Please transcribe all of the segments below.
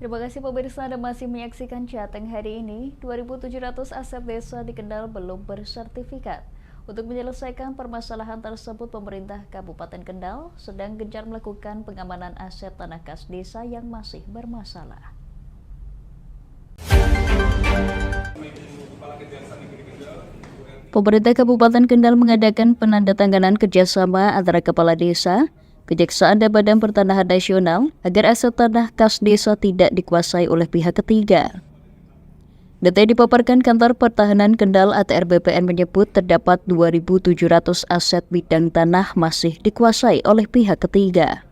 Terima kasih pemirsa Anda masih menyaksikan Jateng hari ini. 2.700 aset desa di Kendal belum bersertifikat. Untuk menyelesaikan permasalahan tersebut, pemerintah Kabupaten Kendal sedang gencar melakukan pengamanan aset tanah kas desa yang masih bermasalah. Pemerintah Kabupaten Kendal mengadakan penandatanganan kerjasama antara kepala desa, Kejaksaan dan Badan Pertanahan Nasional agar aset tanah kas desa tidak dikuasai oleh pihak ketiga. Data yang dipaparkan Kantor Pertahanan Kendal ATR BPN menyebut terdapat 2.700 aset bidang tanah masih dikuasai oleh pihak ketiga.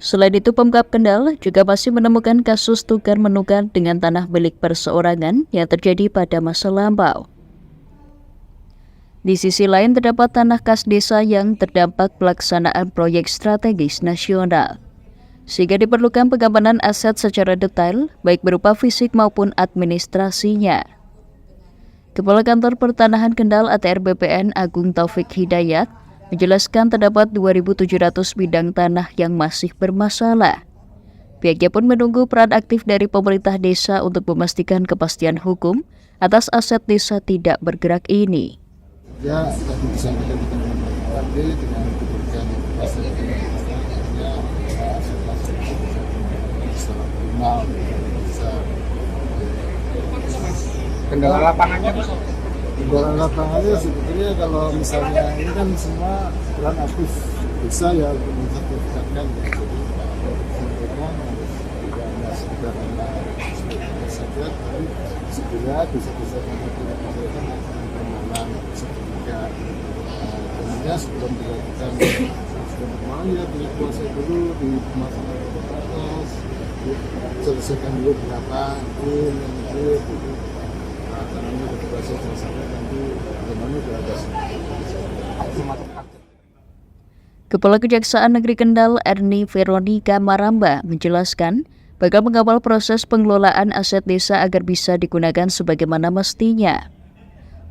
Selain itu, Pemkab Kendal juga masih menemukan kasus tukar-menukar dengan tanah milik perseorangan yang terjadi pada masa lampau. Di sisi lain, terdapat tanah kas desa yang terdampak pelaksanaan proyek strategis nasional, sehingga diperlukan pengamanan aset secara detail, baik berupa fisik maupun administrasinya. Kepala Kantor Pertanahan Kendal ATR BPN Agung Taufik Hidayat menjelaskan terdapat 2.700 bidang tanah yang masih bermasalah. Pihaknya pun menunggu peran aktif dari pemerintah desa untuk memastikan kepastian hukum atas aset desa tidak bergerak ini. Ya, tadi disampaikan dengan KPD dengan diberikan fasilitas secara optimal bisa. Kendala lapangannya, Kendala lapangannya sebetulnya kalau misalnya ini kan semua peran aktif bisa ya untuk mensertifikatkan ya. Jadi sampaikan tidak hanya sekedar saja, tapi segera bisa mengerjakan permohonan sertifikat. Kemudian sebelum dilakukan permohonan ya dikuasai dulu di pemasangan batas, selesaikan dulu berapa nanti karena dikuasai selesai nanti bagaimana berada. Kepala Kejaksaan Negeri Kendal Erni Veronica Maramba menjelaskan bakal mengawal proses pengelolaan aset desa agar bisa digunakan sebagaimana mestinya.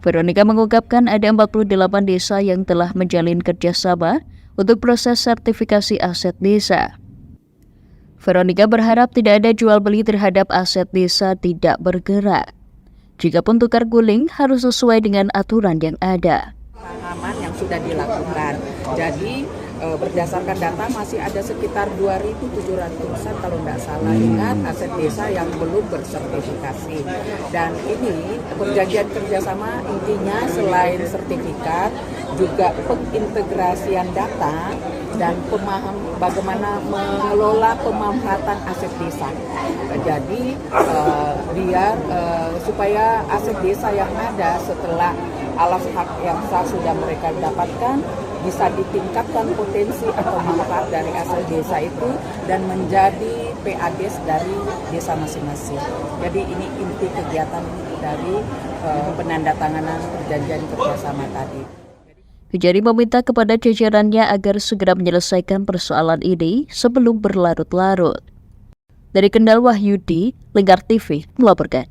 Veronica mengungkapkan ada 48 desa yang telah menjalin kerjasama untuk proses sertifikasi aset desa. Veronica berharap tidak ada jual beli terhadap aset desa tidak bergerak. Jikapun tukar guling harus sesuai dengan aturan yang ada. Pemahaman yang sudah dilakukan. Jadi berdasarkan data masih ada sekitar 2.700-an kalau tidak salah ingat aset desa yang belum bersertifikasi. Dan ini perjanjian kerjasama intinya selain sertifikat juga pengintegrasian data dan bagaimana mengelola pemanfaatan aset desa. Jadi biar supaya aset desa yang ada setelah alas hak yang sah sudah mereka dapatkan bisa ditingkatkan potensi atau manfaat dari aset desa itu dan menjadi PADES dari desa masing-masing. Jadi ini inti kegiatan dari penandatanganan perjanjian kerjasama tadi. Kejari meminta kepada jajarannya agar segera menyelesaikan persoalan ini sebelum berlarut-larut. Dari Kendal, Wahyudi, Lingkar TV melaporkan.